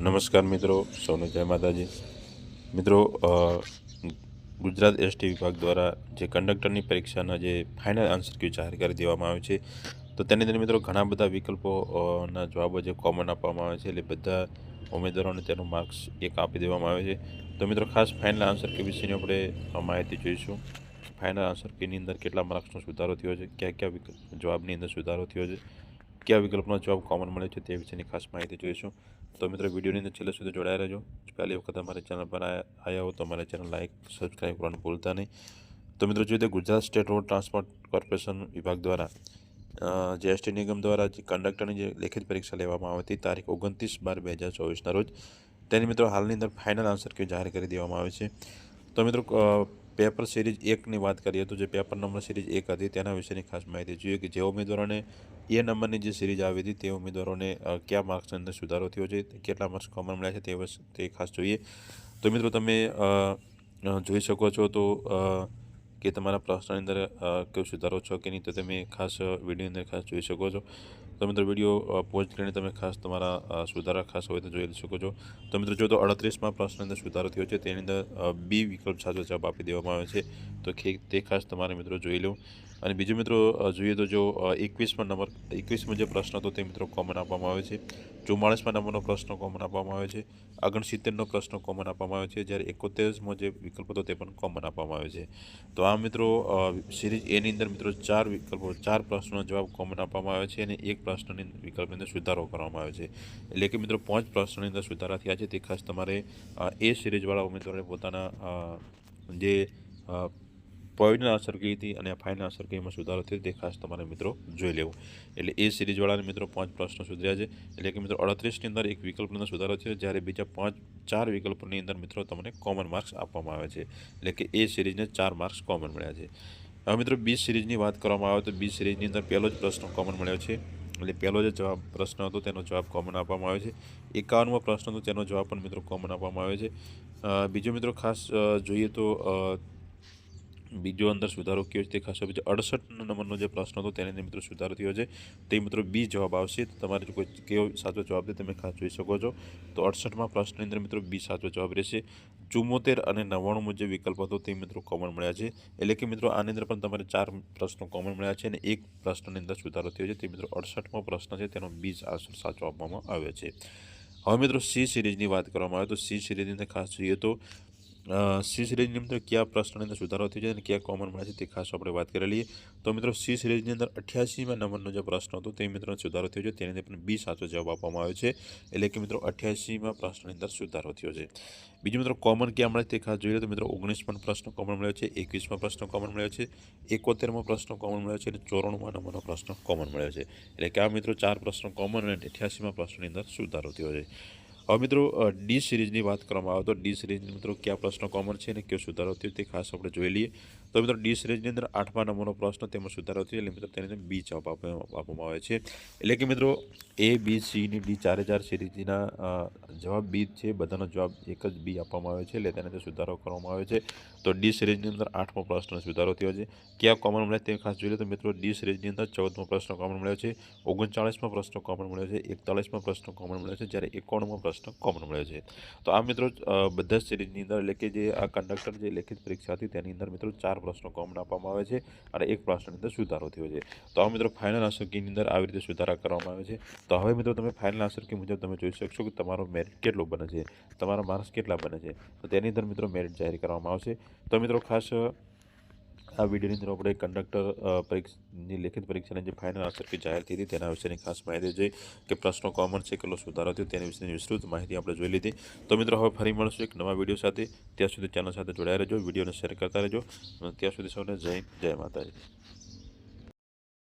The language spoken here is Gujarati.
નમસ્કાર મિત્રો, સૌને જય માતાજી. મિત્રો, ગુજરાત એસટી વિભાગ દ્વારા જે કંડક્ટરની પરીક્ષાના જે ફાઇનલ આન્સર કી જાહેર કરી દેવામાં આવે છે, તો તેની અંદર મિત્રો ઘણા બધા વિકલ્પો ના જવાબો જે કોમન આપવામાં આવે છે, એટલે બધા ઉમેદવારોને તેનું માર્ક્સ એક આપી દેવામાં આવે છે. તો મિત્રો ખાસ ફાઇનલ આન્સર કી વિશેની આપણે માહિતી જોઈશું. ફાઇનલ આન્સર કીની અંદર કેટલા માર્ક્સનો સુધારો થયો છે, કયા કયા જવાબની અંદર સુધારો થયો છે, કયા વિકલ્પનો જવાબ કોમન મળે છે, તે વિશેની ખાસ માહિતી જોઈશું. તો મિત્રો વિડીયોની અંદર છેલ્લે સુધી જોડાયા રહેજો. પહેલી વખત અમારી ચેનલ પર આવ્યા હો તો અમારી ચેનલ લાઇક સબસ્ક્રાઈબ કરવાનું ભૂલતા નહીં. તો મિત્રો જોઈએ તો Gujarat state road transport corporation વિભાગ દ્વારા જે એસટી નિગમ દ્વારા જે કંડક્ટરની જે લેખિત પરીક્ષા લેવામાં આવી હતી તારીખ 29/12/2024ના રોજ, તેની મિત્રો હાલની અંદર ફાઇનલ આન્સર કી જાહેર કરી દેવામાં આવે છે. તો મિત્રો પેપર સિરીઝ 1ની વાત કરીએ તો જે પેપર નંબર સિરીઝ 1 હતી તેના વિશેની ખાસ માહિતી જોઈએ કે જે ઉમેદવારોને એ નંબરની જે સિરીઝ આવી હતી તે ઉમેદવારોને કયા માર્ક્સની અંદર સુધારો થયો છે, કેટલા માર્ક્સ કોમન મળ્યા છે તે ખાસ જોઈએ. તો મિત્રો તમે જોઈ શકો છો તો કે તમારા પ્રશ્નની અંદર કયો સુધારો છો કે નહીં, તો તમે ખાસ વિડીયોની અંદર ખાસ જોઈ શકો છો. તો મિત્રો વિડીયો પોઝ કરીને તમે ખાસ તમારા સુધારા ખાસ હોય તો જોઈ શકો છો. તો મિત્રો જો તો 38માં પ્રશ્નની અંદર સુધારો થયો છે, તેની અંદર બી વિકલ્પ સાચો જવાબ આપી દેવામાં આવે છે, તો તે ખાસ તમારે મિત્રો જોઈ લેવું. અને બીજું મિત્રો જોઈએ તો જો 21મો જે પ્રશ્ન હતો તે મિત્રો કોમન આપવામાં આવે છે. 44મા નંબરનો પ્રશ્ન કોમન આપવામાં આવે છે. 69નો પ્રશ્ન કોમન આપવામાં આવે છે, જ્યારે 71મો જે વિકલ્પ હતો તે પણ કોમન આપવામાં આવે છે. તો આ મિત્રો સિરીઝ એની અંદર મિત્રો 4 પ્રશ્નોનો જવાબ કોમન આપવામાં આવે છે અને એક પ્રશ્નની વિકલ્પની અંદર સુધારો કરવામાં આવે છે. એટલે કે મિત્રો 5 પ્રશ્નોની અંદર સુધારા થયા છે. તે ખાસ તમારે એ સિરીઝવાળા ઉમેદવારોને પોતાના જે પોઈન્ટના આન્સર કી હતી અને ફાઇનલ આન્સર કીમાં સુધારો થયો તે ખાસ તમારે મિત્રો જોઈ લેવું. એટલે એ સિરીઝવાળાને મિત્રો 5 પ્રશ્નો સુધર્યા છે. એટલે કે મિત્રો 38ની અંદર એક વિકલ્પની અંદર સુધારો થયો, જ્યારે બીજા 4 વિકલ્પોની અંદર મિત્રો તમને કોમન માર્ક્સ આપવામાં આવે છે. એટલે કે એ સિરીઝને 4 માર્ક્સ કોમન મળ્યા છે. હવે મિત્રો બી સિરીઝની વાત કરવામાં આવે તો બી સિરીઝની અંદર પહેલો જ પ્રશ્ન કોમન મળ્યો છે. એટલે પહેલો જે પ્રશ્ન હતો તેનો જવાબ કોમન આપવામાં આવે છે. 51મો પ્રશ્ન હતો તેનો જવાબ પણ મિત્રો કોમન આપવામાં આવે છે. બીજો મિત્રો ખાસ જોઈએ તો બીજો અંદર સુધારો કયો છે તે ખાસ છે. 68 નંબરનો જે પ્રશ્ન હતો તેની અંદર મિત્રો સુધારો થયો છે, તે મિત્રો બી જવાબ આવશે. તો તમારે જો કોઈ કેવો સાચો જવાબ છે તમે ખાસ જોઈ શકો છો. તો 68મા પ્રશ્નની અંદર મિત્રો બી સાચો જવાબ રહેશે. 74 અને 99મો જે વિકલ્પ હતો તે મિત્રો કોમન મળ્યા છે. એટલે કે મિત્રો આની અંદર પણ તમારે 4 પ્રશ્નો કોમન મળ્યા છે અને એક પ્રશ્નની અંદર સુધારો થયો છે, તે મિત્રો 68મો પ્રશ્ન છે તેનો બી આન્સર સાચો આપવામાં આવ્યો છે. હવે મિત્રો સી સિરીઝની વાત કરવામાં આવે તો સી સિરીઝની અંદર ખાસ જોઈએ તો સી સિરીઝની અંદર કયા પ્રશ્નની અંદર સુધારો થયો છે અને કયા કોમન મળે છે તે ખાસ આપણે વાત કરી લઈએ. તો મિત્રો સી સિરીઝની અંદર 88મા નંબરનો જે પ્રશ્ન હતો તે મિત્રો સુધારો થયો છે, તેની અંદર પણ બી સાચો જવાબ આપવામાં આવ્યો છે. એટલે કે મિત્રો 88મા પ્રશ્નની અંદર સુધારો થયો છે. બીજું મિત્રો કોમન ક્યાં મળે તે ખાસ જોઈએ તો મિત્રો 19મો પ્રશ્ન કોમન મળ્યો છે, 21મો પ્રશ્ન કોમન મળ્યો છે, 71મો પ્રશ્ન કોમન મળ્યો છે અને 94મા નંબરનો પ્રશ્ન કોમન મળ્યો છે. એટલે કે આ મિત્રો 4 પ્રશ્નો કોમન અને 88મા પ્રશ્નની અંદર સુધારો થયો છે. હવે મિત્રો ડી સિરીઝની વાત કરવામાં આવે તો ડી સિરીઝની મિત્રો કયા પ્રશ્નો કોમન છે અને કયો સુધારો થયો તે ખાસ આપણે જોઈ લઈએ. તો મિત્રો ડી સિરીઝની અંદર 8મા નંબરનો પ્રશ્ન તેમાં સુધારો થયો, એટલે મિત્રો તેની અંદર બી જવાબ આપવામાં આવે છે. એટલે કે મિત્રો એ બી સી ની ડી 4 સિરીઝના જવાબ બી છે, બધાનો જવાબ એક જ બી આપવામાં આવે છે, એટલે તેની અંદર સુધારો કરવામાં આવે છે. તો ડી સિરીઝની અંદર 8મો પ્રશ્ન સુધારો થયો છે. ક્યાં કોમન મળે તે ખાસ જોઈ લે તો મિત્રો ડી સિરીઝની અંદર 14મો પ્રશ્ન કોમન મળ્યો છે, 39મો પ્રશ્ન કોમન મળ્યો છે, 41મો પ્રશ્ન કોમન મળ્યો છે, જ્યારે 91મો પ્રશ્ન કોમન મળ્યો છે. તો આ મિત્રો બધા જ સિરીઝની અંદર એટલે કે જે આ કંડક્ટર જે લેખિત પરીક્ષા હતી તેની અંદર મિત્રો 4 પ્રશ્નો કોમન આપવામાં આવે છે અને એક પ્રશ્નની અંદર સુધારો થયો છે. તો આ મિત્રો ફાઇનલ આન્સર કીની અંદર આવી રીતે સુધારા કરવામાં આવે છે. તો હવે મિત્રો તમે ફાઇનલ આન્સર કી મુજબ તમે જોઈ શકશો કે તમારો મેરિટ કેટલો બને છે, તમારા માર્ક્સ કેટલા બને છે. તો તેની અંદર મિત્રો મેરિટ જાહેર કરવામાં આવશે. તો મિત્રો ખાસ આ વિડીયોની અંદર આપણે કંડક્ટર પરીક્ષાની લેખિત પરીક્ષાની જે ફાઇનલ આન્સર કી જાહેર થઈ હતી તેના વિશેની ખાસ માહિતી જોઈ કે પ્રશ્નો કોમન છે, કેટલો સુધારો થયો તેની વિશેની વિસ્તૃત માહિતી આપણે જોઈ લીધી. તો મિત્રો હવે ફરી મળશું એક નવા વિડીયો સાથે. ત્યાં સુધી ચેનલ સાથે જોડાયા રહેજો, વિડીયોને શેર કરતા રહેજો. ત્યાં સુધી સૌને જય માતાજી.